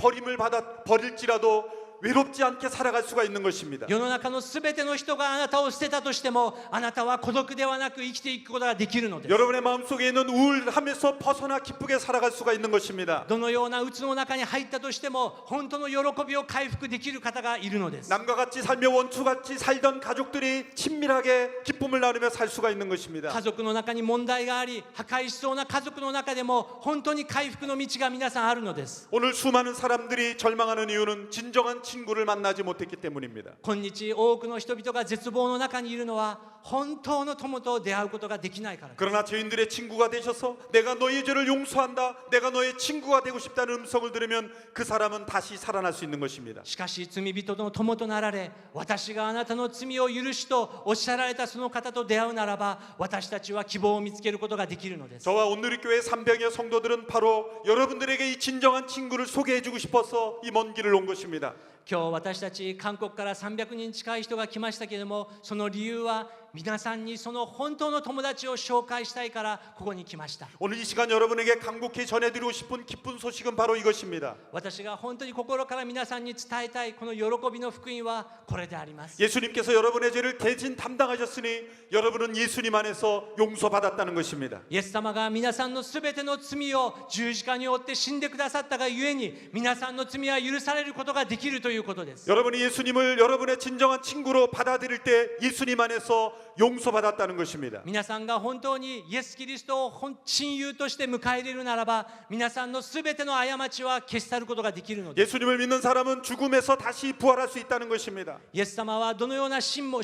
버릴지라도 외롭지 않게 살아갈 수가 있는 것입니다. 世の中のすべての人があなたを捨てたとしても、あなたは孤独ではなく生きていくことができるのです。 여러분의 마음속에 있는 우울함에서 벗어나 기쁘게 살아갈 수가 있는 것입니다. どのような鬱の中に入ったとしても本当の喜びを回復できる方がいるのです。 남과 같이 살며 원수같이 살던 가족들이 친밀하게 기쁨을 나누며 살 수가 있는 것입니다. 家族の中に問題があり破壊しそうな家族の中でも本当に回復の道が皆さんあるのです。 오늘 수많은 사람들이 절망하는 이유는 진정한 친구를 만나지 못했기 때문입니다. 今日多くの人々が絶望の中にいるのは、本当の友と出会うことができないからです。 그러나 죄인들의 친구가 되셔서 내가 너희의 죄를 용서한다, 내가 너의 친구가 되고 싶다는 음성을 들으면 그 사람은 다시 살아날 수 있는 것입니다. しかし罪人の友となられ、私があなたの罪を許しとおっしゃられたその方と出会うならば、私たちは希望を見つけることができるのです。 저와 온누리교회 300여 성도들은 바로 여러분들에게 이 진정한 친구를 소개해주고 싶어서 이 먼 길을 온 것입니다. 今日私たち韓国から300人近い人が来ましたけれども、その理由は皆さんにその本当の友達を紹介したいからここに来ました。 오늘 이 시간 여러분에게 간곡히 전해드리고 싶은 기쁜 소식은 바로 이것입니다. 私が本当に心から皆さんに伝えたいこの喜びの福音はこれであります。 예수님께서 여러분의 죄를 대신 담당하셨으니 여러분은 예수님 안에서 용서받았다는 것입니다. イエス様が皆さんのすべての罪を十字架によって死んでくださったがゆえに、皆さんの罪は許されることができるということです。 여러분이 예수님을 여러분의 진정한 친구로 받아들일 때 예수님 안에서 용서받았다는 것입니다. 皆さんが本当にイエス・キリストを親友として迎え入れるならば、皆さんのすべての過ちは消し去ることができるのです。 예수님을 믿는 사람은 죽음에서 다시 부활할 수 있다는 것입니다. イエス様はどのような死も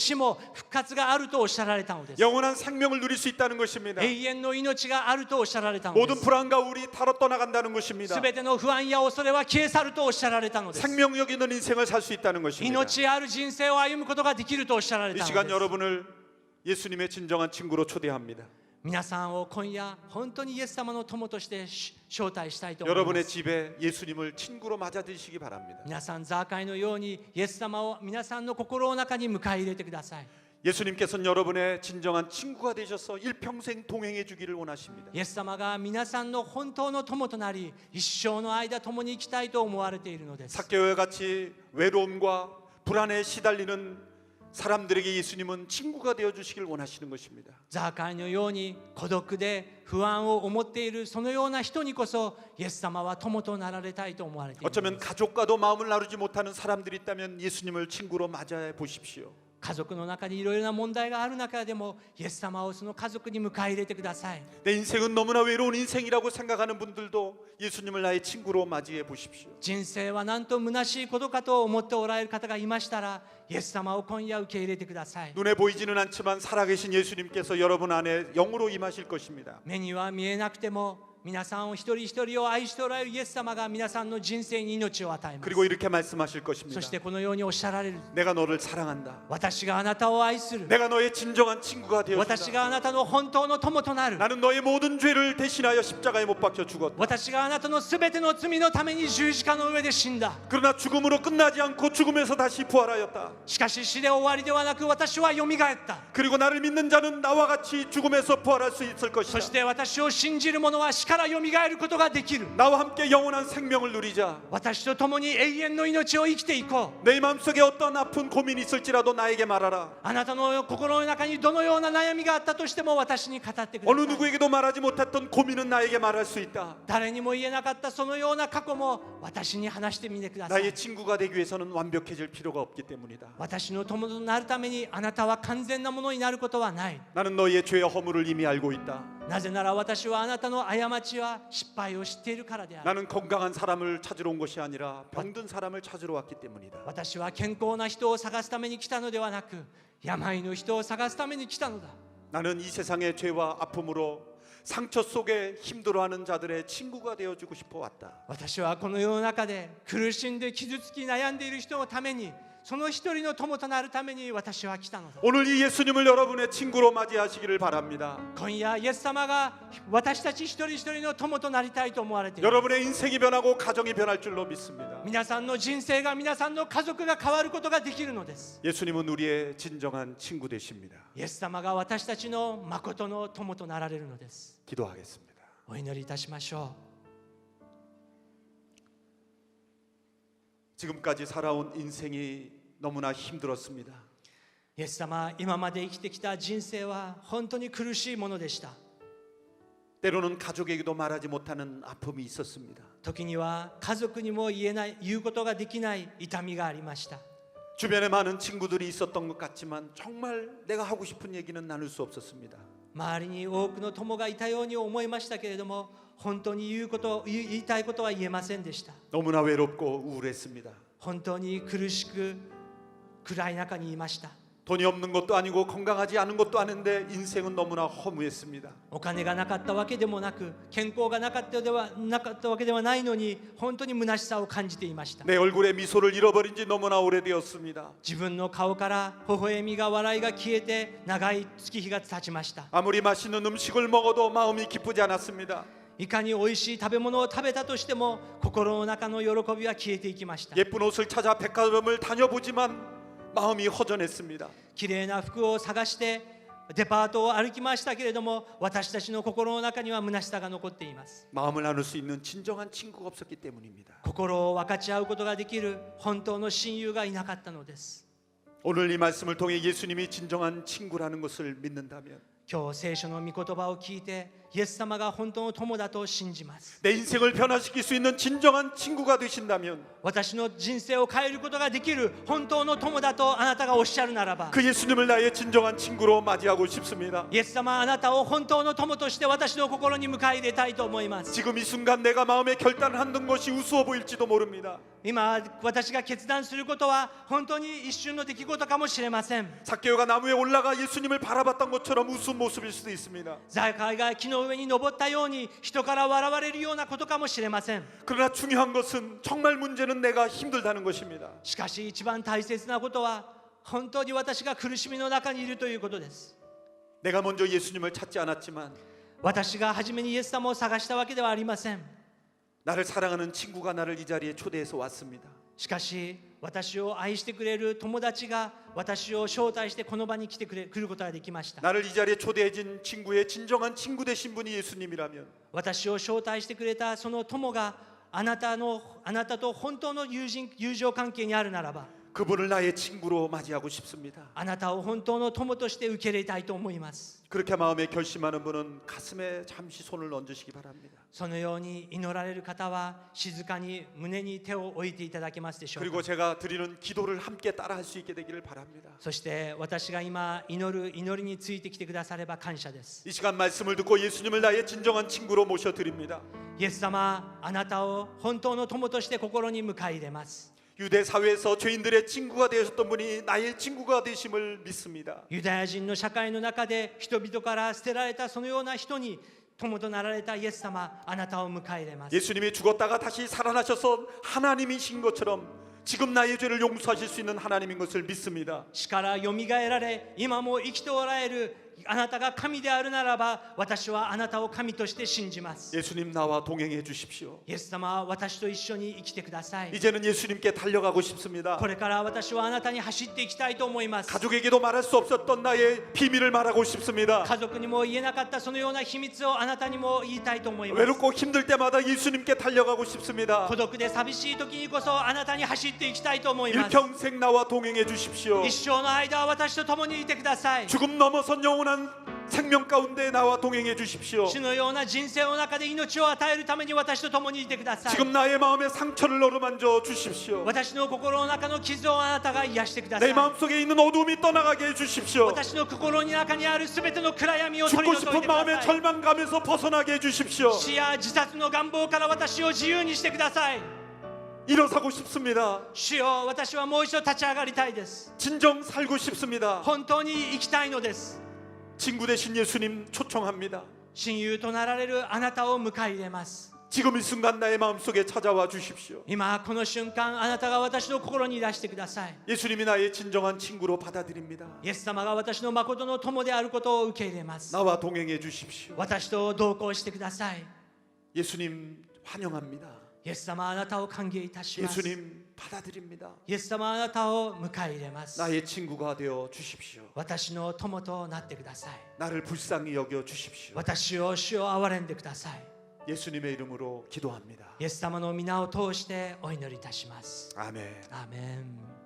復活があるとおっしゃられたのです。 영원한 생명을 누릴 수 있다는 것입니다. 永遠の命があるとおっしゃられたので 모든 す。 불안과 우리 타러 떠나간다는 것입니다. すべての不安や恐れは消え去るとおっしゃられたのです。 생명력 있는 인생을 살 수 있다는 것입니다. 命ある人生を歩むことができるとおっしゃられ 이 たの 시간 です。 여러분을 예수님의 진정한 친구로 초대합니다. 皆さんを今夜本当にイエス様の友として招待したいと思いま 여러분의 す。 집에 예수님을 친구로 맞아들이시기 바랍니다. 皆さんザーカイのようにイエス様を皆さんの心の中に迎え入れてください。 예수님께서는 여러분의 진정한 친구가 되셔서 일평생 동행해 주기를 원하십니다. イエス様が皆さんの本当の友となり、一生の間共に生きたいと思われているのです。 삭개오와 같이 외로움과 불안에 시달리는 사람들에게 예수님은 친구가 되어 주시길 원하시는 것입니다. ザーカイのように孤独で不安を思っているそのような人にこそイエス様は友となられたいと思われているの 어쩌면 です。 가족과도 마음을 나누지 못하는 사람들이 있다면 예수님을 친구로 맞아 보십시오. 家族の中にいろいろな問題がある中でもイエス様をその家族に迎え入れてください。 내 인생은 너무나 외로운 인생이라고 생각하는 분들도 예수님을 나의 친구로 맞이해 보십시오. 人生はなんと虚しいことかと思っておられる方がいましたら、イエス様を今夜受け入れてください。 눈에 보이지는 않지만 살아계신 예수님께서 여러분 안에 영으로 임하실 것입니다. 目には見えなくても皆さんを一人一人を愛しておられるイエス様が皆さんの人生に命を与えます。 그리고 이렇게 말씀하실 것입니다. そしてこのようにおっしゃられる。 내가 너를 사랑한다. 私があなたを愛する。 내가 너의 진정한 친구가 私 되어준다. があなたの本当の友となる。 나는 너의 모든 죄를 대신하여 십자가에 못 박혀 죽었다. 私があなたのすべての罪のために十字架の上で死んだ。 그러나 죽음으로 끝나지 않고 죽음에서 다시 부활하였다. しかし死で終わりではなく私はよみがえった。 그리고 나를 믿는 자는 나와 같이 죽음에서 부활할 수 있을 そ 것이다. して私を信じる者は死からよみがえることができる。 나와 함께 영원한 생명을 누리자. 私と共に永遠の命を生きていこう。 내 마음속에 어떤 아픈 고민이 있을지라도 나에게 말하라. あなたの心の中にどのような悩みがあったとしても私に語ってくだ 어느 さい。 누구에게도 말하지 못했던 고민은 나에게 말할 수 있다. 誰にも言えなかったそのような過去も私に話してみてください。 나의 친구가 되기 위해서는 완벽해질 필요가 없기 때문이다. 私の友となるためにあなたは完全なものになることはない。 나는 너희의 죄와 허물을 이미 알고 있다. なぜなら私はあなたの過ちは失敗を知っているからである。 나는 건강한 사람을 찾으러 온 것이 아니라 병든 사람을 찾으러 왔기 때문이다. 私は健康な人を探すために来たのではなく、病の人を探すために来たのだ。 나는 이 세상의 죄와 아픔으로 상처 속에 힘들어하는 자들의 친구가 되어주고 싶어 왔다. 私はこの世の中で苦しんで傷つき悩んでいる人のために、その一人の友となるために私は来たのだ。 오늘 이 예수님을 여러분의 친구로 맞이하시기를 바랍니다. 今夜イエス様が私たち一人一人の友となりたいと思われている。 여러분의 인생이 변하고 가정이 변할 줄로 믿습니다. 皆さんの人生が皆さんの家族が変わることができるのです。 예수님은 우리의 진정한 친구 되십니다. イエス様が私たちの誠の友となられるのです。 기도하겠습니다. お祈りいたしましょ 지금까지 살아온 인생이 너무나 힘들었습니다. う。イエス様、今まで生きてきた人生は本当に苦しいものでした。 때로는 가족에게도 말하지 못하는 아픔이 있었습니다. 時には家族にも言うことができない痛みがありました。 주변에 많은 친구들이 있었던 것 같지만 정말 내가 하고 싶은 얘기는 나눌 수 없었습니다. 周りに多くの友がいたように思いましたけれども、本当に言いたいことは言えませんでした。 너무나 외롭고 우울했습니다. 本当に苦しく暗い中にいました。 돈이 없는 것도 아니고 건강하지 않은 것도 아닌데 인생은 너무나 허무했습니다. お金がなかったわけでもなく、健康がなかったわけではないのに、本当に虚しさを感じていました。 내 얼굴에 미소를 잃어버린 지 너무나 오래되었습니다. 自分の顔から微笑みが笑いが消えて長い月日が経ちました。 아무리 맛있는 음식을 먹어도 마음이 기쁘지 않았습니다. いかに美味しい食べ物を食べたとしても心の中の喜びは消えていきました。 예쁜 옷을 찾아 백화점을 다녀보지만 마음이 허전했습니다. 綺麗な服を探してデパートを歩きましたけれども、私たちの心の中には虚しさが残っています。 마음을 나눌 수 있는 진정한 친구가 없었기 때문입니다. 心を分かち合うことができる本当の親友がいなかったのです。 오늘 이 말씀을 통해 예수님이 진정한 친구라는 것을 믿는다면 今日聖書の御言葉を聞いてイエス様が本当の友だと信じます。 내 인생을 변화시킬 수 있는 진정한 친구가 되신다면 私の人生を変えることができる本当の友だとあなたがおっしゃるならば、 그 예수님을 나의 진정한 친구로 맞이하고 싶습니다. イエス様はあなたを本当の友として私の心に迎え入れたいと思います。 지금 이 순간 내가 마음에 결단한 것이 우스워 보일지도 모릅니다. 今私が決断することは本当に一瞬の出来事かもしれません。 삭개오가 나무에 올라가 예수님을 바라봤던 것처럼 우스운 모습일 수도 있습니다. ザカイが木の上に登ったように人から笑われるようなことかもしれません。 그러나 중요한 것은 정말 문제는 내가 힘들다는 것입니다. しかし一番大切なことは本当に私が苦しみの中にいるということです。 내가 먼저 예수님을 찾지 않았지만 私が初めにイエス様を探したわけではありません。 나를 사랑하는 친구가 나를 이 자리에 초대해서 왔습니다. しかし私を愛してくれる友達が私を招待してこの場に来ることができました。 나를 이 자리에 초대해준 친구의 진정한 친구 되신 분이 예수님이라면 私を招待してくれたその友があなたと本当の友情関係にあるならば、 그분을 나의 친구로 맞이하고 싶습니다. あなたを本当の友として受け入れたいと思います。 그렇게 마음에 결심하는 분은 가슴에 잠시 손을 얹으시기 바랍니다. そのように祈られる方は静かに胸に手を置いていただけますでしょう 그리고 か。 제가 드리는 기도를 함께 따라할 수 있게 되기를 바랍니다. そして私が今祈る祈りについてきてくだされば感謝です。 이 시간 말씀을 듣고 예수님을 나의 진정한 친구로 모셔드립니다. イエス様、あなたを本当の友として心に迎え入れます。 유대 사회에서 죄인들의 친구가 되셨던 분이 나의 친구가 되심을 믿습니다. ユダヤ人の社会の中で人々から捨てられたそのような人に友となられたイエス様、あなたを迎え入れます。 예수님이 죽었다가 다시 살아나셔서 하나님이신 것처럼 지금 나의 죄를 용서하실 수 있는 하나님인 것을 믿습니다. 死からよみがえられ今も生きておられるあなたが神であるならば、私はあなたを神として信じます。 예수님 나와 동행해 주십시오. イエス様は私と一緒に生きてください。 이제는 예수님께 달려가고 싶습니다. これから私はあなたに走っていきたいと思います。 가족에게도 말할 수 없었던 나의 비밀을 말하고 싶습니다. 家族にも言えなかったそのような秘密をあなたにも言いたいと思います。 외롭고 힘들 때마다 예수님께 달려가고 싶습니다. 孤独で寂しい時にこそあなたに走っていきたいと思います。 일평생 나와 동행해 주십시오. 一生の間は私と共にいてください。 죽음 넘어선 영원한 생명 가운데 나와 동행해 주십시오. 主のような人生の中で命を与えるために私と共にいてください。 지금 나의 마음에 상처를 어루만져 주십시오. 私の心の中の傷をあなたが癒してくださ 내 い。 마음속에 있는 어둠이 떠나가게 해 주십시오. 私の心の中にあるすべての暗闇を取り 죽고 除い 싶은 てくだ 마음의 さい。 절망감에서 벗어나게 해 주십시오. 死や自殺の願望から私を自由にしてください。 일어서고 싶습니다. 主よ、私はもう一度立ち上がりたいです。 진정 살고 싶습니다. 本当に生きたいのです。 친구 되신 예수님 초청합니다. 親友となられるあなたを迎え入れます。 지금 이 순간 나의 마음속에 찾아와 주십시오. 今この瞬間あなたが私の心にいらしてください。 예수님이 나의 진정한 친구로 받아들입니다. イエス様が私の誠の友であることを受け入れます。 나와 동행해 주십시오. 私と同行してください。 예수님 환영합니다. イエス様あなたを歓迎いたします。 예수님 받아들입니다. イエス様あなたを迎え入れます。 나의 친구가 되어 주십시오. 私の友となってください。 나를 불쌍히 여겨 주십시오. 私を主を憐れんでください。 예수님의 이름으로 기도합니다. イエス様の皆を通してお祈りいたします。 아멘. アーメン。